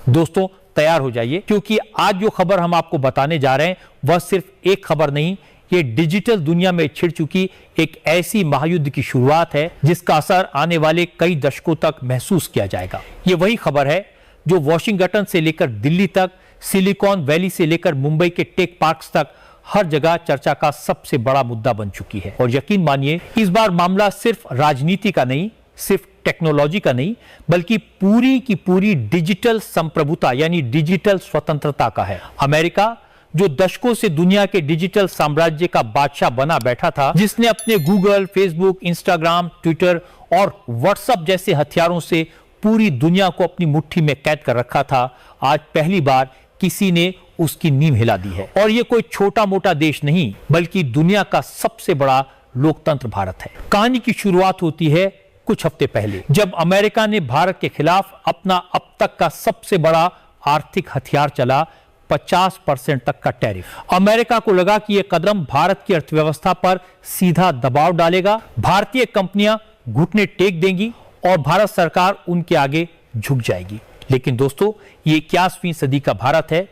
दोस्तों तैयार हो जाइए, क्योंकि आज जो खबर हम आपको बताने जा रहे हैं वह सिर्फ एक खबर नहीं, ये डिजिटल दुनिया में छिड़ चुकी एक ऐसी महायुद्ध की शुरुआत है जिसका असर आने वाले कई दशकों तक महसूस किया जाएगा। ये वही खबर है जो वॉशिंगटन से लेकर दिल्ली तक, सिलिकॉन वैली से लेकर मुंबई के टेक पार्क्स तक हर जगह चर्चा का सबसे बड़ा मुद्दा बन चुकी है। और यकीन मानिए, इस बार मामला सिर्फ राजनीति का नहीं, सिर्फ टेक्नोलॉजी का नहीं, बल्कि पूरी की पूरी डिजिटल संप्रभुता यानी डिजिटल स्वतंत्रता का है। अमेरिका जो दशकों से दुनिया के डिजिटल साम्राज्य का बादशाह बना बैठा था, जिसने अपने गूगल, फेसबुक, इंस्टाग्राम, ट्विटर और व्हाट्सएप जैसे हथियारों से पूरी दुनिया को अपनी मुट्ठी में कैद कर रखा था, आज पहली बार किसी ने उसकी नींव हिला दी है। और यह कोई छोटा मोटा देश नहीं, बल्कि दुनिया का सबसे बड़ा लोकतंत्र भारत है। कहानी की शुरुआत होती है कुछ हफ्ते पहले, जब अमेरिका ने भारत के खिलाफ अपना अब तक का सबसे बड़ा आर्थिक हथियार चला, 50% तक का टैरिफ। अमेरिका को लगा कि यह कदम भारत की अर्थव्यवस्था पर सीधा दबाव डालेगा, भारतीय कंपनियां घुटने टेक देंगी और भारत सरकार उनके आगे झुक जाएगी। लेकिन दोस्तों, ये 21वीं सदी का भारत है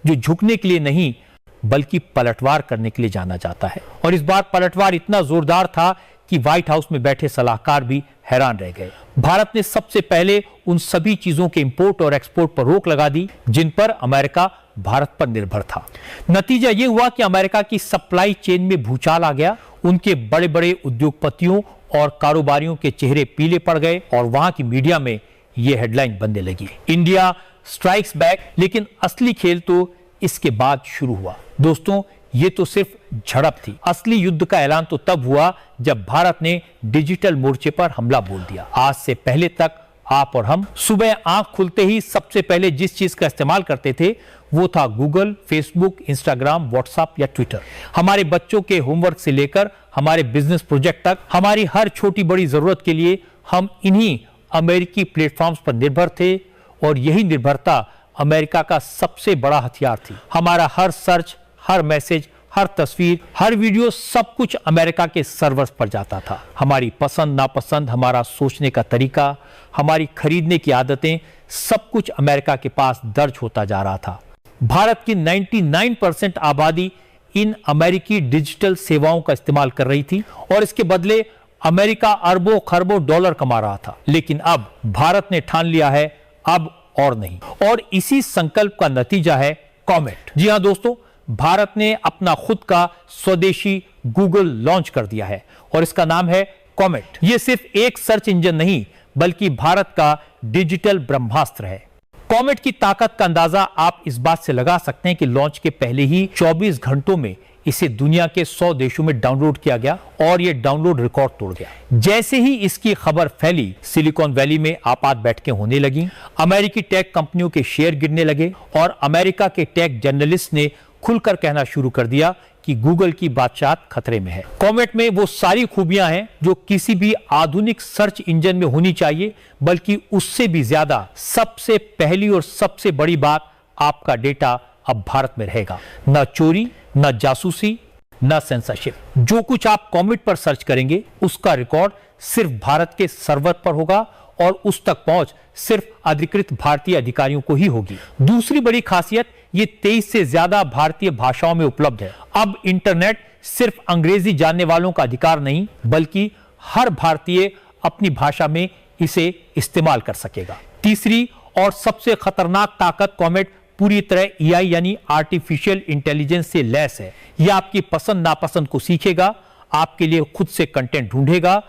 जो झुकने के लिए नहीं, बल्कि पलटवार करने के लिए जाना जाता है। और इस बार पलटवार इतना जोरदार था कि व्हाइट हाउस में बैठे सलाहकार भी हैरान रह गए। भारत ने सबसे पहले उन सभी चीजों के इंपोर्ट और एक्सपोर्ट पर रोक लगा दी जिन पर अमेरिका भारत पर निर्भर था। नतीजा यह हुआ कि अमेरिका की सप्लाई चेन में भूचाल आ गया, उनके बड़े बड़े उद्योगपतियों और कारोबारियों के चेहरे पीले पड़ गए और वहां की मीडिया में यह हेडलाइन बनने लगी, इंडिया स्ट्राइक्स बैक। लेकिन असली खेल तो इसके बाद शुरू हुआ। दोस्तों, ये तो सिर्फ झड़प थी, असली युद्ध का ऐलान तो तब हुआ जब भारत ने डिजिटल मोर्चे पर हमला बोल दिया। आज से पहले तक आप और हम सुबह आंख खुलते ही सबसे पहले जिस चीज का इस्तेमाल करते थे वो था गूगल, फेसबुक, इंस्टाग्राम, व्हाट्सएप या ट्विटर। हमारे बच्चों के होमवर्क से लेकर हमारे बिजनेस प्रोजेक्ट तक, हमारी हर छोटी बड़ी जरूरत के लिए हम इन्हीं अमेरिकी प्लेटफॉर्म्स पर निर्भर थे और यही निर्भरता अमेरिका का सबसे बड़ा हथियार थी। हमारा हर सर्च, हर मैसेज, हर तस्वीर, हर वीडियो, सब कुछ अमेरिका के सर्वर्स पर जाता था। हमारी पसंद नापसंद, हमारा सोचने का तरीका, हमारी खरीदने की आदतें, सब कुछ अमेरिका के पास दर्ज होता जा रहा था। भारत की 99% आबादी इन अमेरिकी डिजिटल सेवाओं का इस्तेमाल कर रही थी और इसके बदले अमेरिका अरबों खरबों डॉलर कमा रहा था। लेकिन अब भारत ने ठान लिया है, अब और नहीं। और इसी संकल्प का नतीजा है कॉमेट। जी हां दोस्तों, भारत ने अपना खुद का स्वदेशी गूगल लॉन्च कर दिया है और इसका नाम है कॉमेट। यह सिर्फ एक सर्च इंजन नहीं, बल्कि भारत का डिजिटल ब्रह्मास्त्र है। कॉमेट की ताकत का अंदाजा आप इस बात से लगा सकते हैं कि लॉन्च के पहले ही 24 घंटों में इसे दुनिया के 100 देशों में डाउनलोड किया गया और यह डाउनलोड रिकॉर्ड तोड़ गया। जैसे ही इसकी खबर फैली, सिलिकॉन वैली में आपात बैठकें होने लगी, अमेरिकी टेक कंपनियों के शेयर गिरने लगे और अमेरिका के टेक जर्नलिस्ट ने खुलकर कहना शुरू कर दिया कि गूगल की बादशाहत खतरे में है। कॉमेट में वो सारी खूबियां हैं जो किसी भी आधुनिक सर्च इंजन में होनी चाहिए, बल्कि उससे भी ज्यादा सबसे पहली और सबसे बड़ी बात, आपका डेटा अब भारत में रहेगा। न चोरी, न जासूसी, न सेंसरशिप। जो कुछ आप कॉमेट पर सर्च करेंगे उसका रिकॉर्ड सिर्फ भारत के सर्वर पर होगा और उस तक पहुंच सिर्फ अधिकृत भारतीय अधिकारियों को ही होगी। दूसरी बड़ी खासियत, ये 23 से ज्यादा भारतीय भाषाओं में उपलब्ध है। अब इंटरनेट सिर्फ अंग्रेजी जानने वालों का अधिकार नहीं, बल्कि हर भारतीय अपनी भाषा में इसे इस्तेमाल कर सकेगा। तीसरी और सबसे खतरनाक ताकत, कॉमेट पूरी तरह एआई यानी आर्टिफिशियल इंटेलिजेंस से लैस है। यह आपकी पसंद नापसंद को सीखेगा, आपके लिए खुद से कंटेंट ढूंढेगा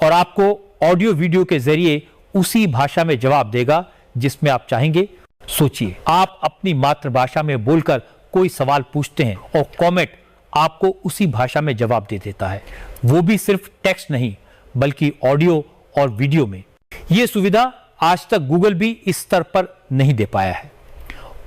और आपको ऑडियो वीडियो के जरिए उसी भाषा में जवाब देगा जिसमें आप चाहेंगे। सोचिए, आप अपनी मातृभाषा में बोलकर कोई सवाल पूछते हैं और कॉमेट आपको उसी भाषा में जवाब दे देता है, वो भी सिर्फ टेक्स्ट नहीं बल्कि ऑडियो और वीडियो में। यह सुविधा आज तक गूगल भी इस स्तर पर नहीं दे पाया है।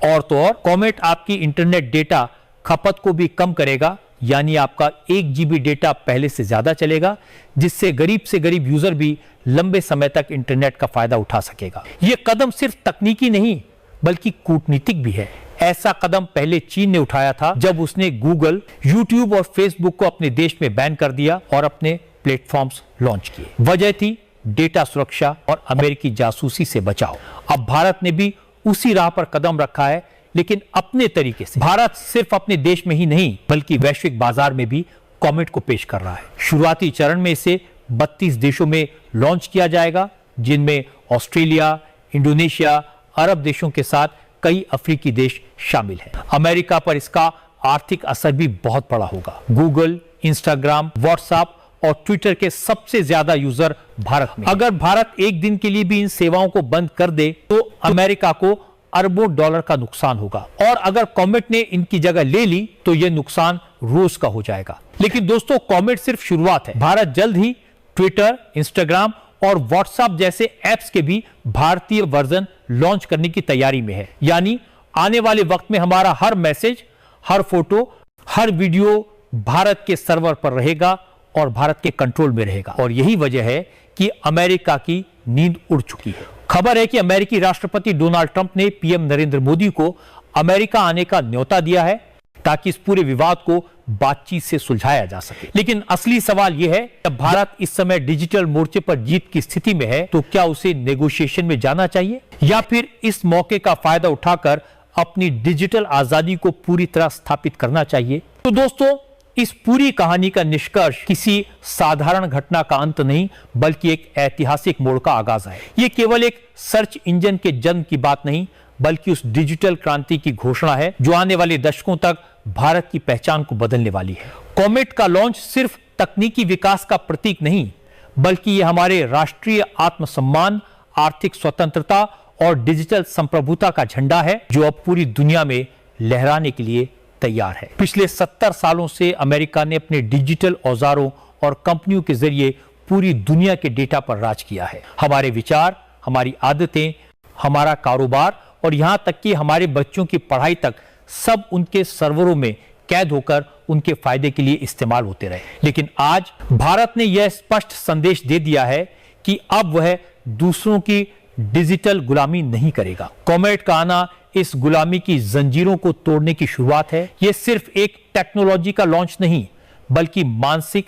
और तो और, कॉमेट आपकी इंटरनेट डेटा खपत को भी कम करेगा, यानी आपका 1 GB डेटा पहले से ज्यादा चलेगा, जिससे गरीब से गरीब यूजर भी लंबे समय तक इंटरनेट का फायदा उठा सकेगा। यह कदम सिर्फ तकनीकी नहीं बल्कि कूटनीतिक भी है। ऐसा कदम पहले चीन ने उठाया था जब उसने गूगल, यूट्यूब और फेसबुक को अपने देश में बैन कर दिया और अपने प्लेटफॉर्म्स लॉन्च किए। वजह थी डेटा सुरक्षा और अमेरिकी जासूसी से बचाव। अब भारत ने भी उसी राह पर कदम रखा है, लेकिन अपने तरीके से। भारत सिर्फ अपने देश में ही नहीं बल्कि वैश्विक बाजार में भी कॉमेट को पेश कर रहा है। शुरुआती चरण में इसे 32 देशों में लॉन्च किया जाएगा, जिनमें ऑस्ट्रेलिया, इंडोनेशिया, अरब देशों के साथ कई अफ्रीकी देश शामिल हैं। अमेरिका पर इसका आर्थिक असर भी बहुत बड़ा होगा। गूगल, इंस्टाग्राम, व्हाट्सएप और ट्विटर के सबसे ज्यादा यूजर भारत में। अगर भारत एक दिन के लिए भी इन सेवाओं को बंद कर दे तो अमेरिका को अरबों डॉलर का नुकसान होगा, और अगर कॉमेट ने इनकी जगह ले ली तो यह नुकसान रोज का हो जाएगा। लेकिन दोस्तों, कॉमेट सिर्फ शुरुआत है। भारत जल्द ही ट्विटर, इंस्टाग्राम और व्हाट्सएप जैसे ऐप्स के भी भारतीय वर्जन लॉन्च करने की तैयारी में है। यानी आने वाले वक्त में हमारा हर मैसेज, हर फोटो, हर वीडियो भारत के सर्वर पर रहेगा और भारत के कंट्रोल में रहेगा। और यही वजह है कि अमेरिका की नींद उड़ चुकी है। खबर है कि अमेरिकी राष्ट्रपति डोनाल्ड ट्रंप ने पीएम नरेंद्र मोदी को अमेरिका आने का न्योता दिया है ताकि इस पूरे विवाद को बातचीत से सुलझाया जा सके। लेकिन असली सवाल यह है, जब भारत इस समय डिजिटल मोर्चे पर जीत की स्थिति में है तो क्या उसे नेगोशिएशन में जाना चाहिए या फिर इस मौके का फायदा उठाकर अपनी डिजिटल आजादी को पूरी तरह स्थापित करना चाहिए? तो दोस्तों, इस पूरी कहानी का निष्कर्ष किसी साधारण घटना का अंत नहीं बल्कि एक ऐतिहासिक मोड़ का आगाज है। यह केवल एक सर्च इंजन के जन्म की बात नहीं बल्कि उस डिजिटल क्रांति की घोषणा है जो आने वाले दशकों तक भारत की पहचान को बदलने वाली है। कॉमेट का लॉन्च सिर्फ तकनीकी विकास का प्रतीक नहीं बल्कि यह हमारे राष्ट्रीय आत्मसम्मान, आर्थिक स्वतंत्रता और डिजिटल संप्रभुता का झंडा है जो अब पूरी दुनिया में लहराने के लिए तैयार है। पिछले 70 सालों से अमेरिका ने अपने डिजिटल औजारों और कंपनियों के जरिए पूरी दुनिया के डेटा पर राज किया है। हमारे विचार, हमारी आदतें, हमारा कारोबार और यहां तक कि हमारे बच्चों की पढ़ाई तक सब उनके सर्वरों में कैद होकर उनके फायदे के लिए इस्तेमाल होते रहे। लेकिन आज भारत ने यह स्पष्ट संदेश दे दिया है कि अब वह दूसरों की डिजिटल गुलामी नहीं करेगा। कॉमेट का आना इस गुलामी की जंजीरों को तोड़ने की शुरुआत है। यह सिर्फ एक टेक्नोलॉजी का लॉन्च नहीं बल्कि मानसिक,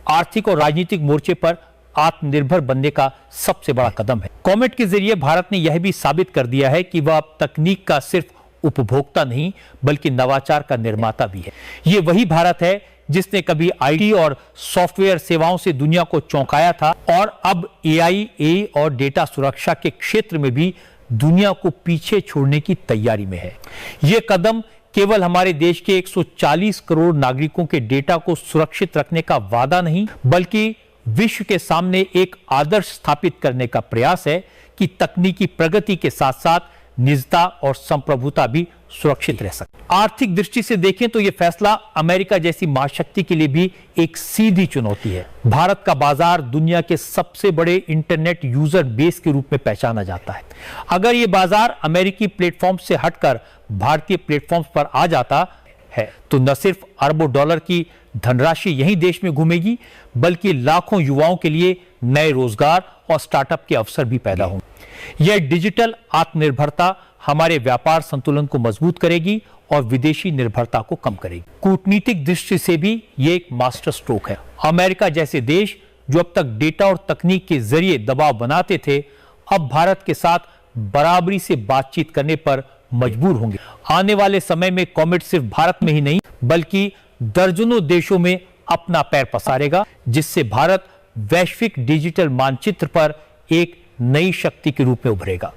आर्थिक और राजनीतिक मोर्चे पर आत्मनिर्भर बनने का सबसे बड़ा कदम है। कॉमेट के जरिए भारत ने यह भी साबित कर दिया है कि वह अब तकनीक का सिर्फ उपभोक्ता नहीं बल्कि नवाचार का निर्माता भी है। यह वही भारत है जिसने कभी आईटी और सॉफ्टवेयर सेवाओं से दुनिया को चौंकाया था और अब एआई, एआई और डेटा सुरक्षा के क्षेत्र में भी दुनिया को पीछे छोड़ने की तैयारी में है। यह कदम केवल हमारे देश के 140 करोड़ नागरिकों के डेटा को सुरक्षित रखने का वादा नहीं बल्कि विश्व के सामने एक आदर्श स्थापित करने का प्रयास है कि तकनीकी प्रगति के साथ साथ निजता और संप्रभुता भी सुरक्षित रह सके। आर्थिक दृष्टि से देखें तो यह फैसला अमेरिका जैसी महाशक्ति के लिए भी एक सीधी चुनौती है। भारत का बाजार दुनिया के सबसे बड़े इंटरनेट यूजर बेस के रूप में पहचाना जाता है। अगर यह बाजार अमेरिकी प्लेटफॉर्म से हटकर भारतीय प्लेटफॉर्म्स पर आ जाता है तो न सिर्फ अरबों डॉलर की धनराशि यही देश में घूमेगी बल्कि लाखों युवाओं के लिए नए रोजगार और स्टार्टअप के अवसर भी पैदा होंगे। यह डिजिटल आत्मनिर्भरता हमारे व्यापार संतुलन को मजबूत करेगी और विदेशी निर्भरता को कम करेगी। कूटनीतिक दृष्टि से भी यह एक मास्टर स्ट्रोक है। अमेरिका जैसे देश जो अब तक डेटा और तकनीक के जरिए दबाव बनाते थे, अब भारत के साथ बराबरी से बातचीत करने पर मजबूर होंगे। आने वाले समय में कॉमेट सिर्फ भारत में ही नहीं बल्कि दर्जनों देशों में अपना पैर पसारेगा, जिससे भारत वैश्विक डिजिटल मानचित्र पर एक नई शक्ति के रूप में उभरेगा।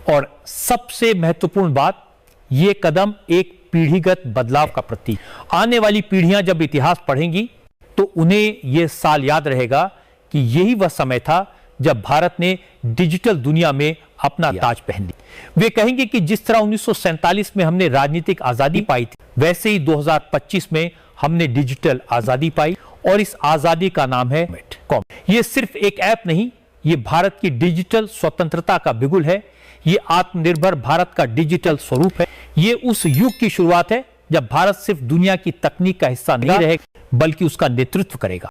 और सबसे महत्वपूर्ण बात, यह कदम एक पीढ़ीगत बदलाव का प्रतीक। आने वाली पीढ़ियां जब इतिहास पढ़ेंगी तो उन्हें यह साल याद रहेगा कि यही वह समय था जब भारत ने डिजिटल दुनिया में अपना ताज पहन लिया। वे कहेंगे कि जिस तरह 1947 में हमने राजनीतिक आजादी पाई थी, वैसे ही 2025 में हमने डिजिटल आजादी पाई और इस आजादी का नाम है कॉमेट। यह सिर्फ एक ऐप नहीं, यह भारत की डिजिटल स्वतंत्रता का बिगुल है। यह आत्मनिर्भर भारत का डिजिटल स्वरूप है। यह उस युग की शुरुआत है जब भारत सिर्फ दुनिया की तकनीक का हिस्सा नहीं रहेगा बल्कि उसका नेतृत्व करेगा।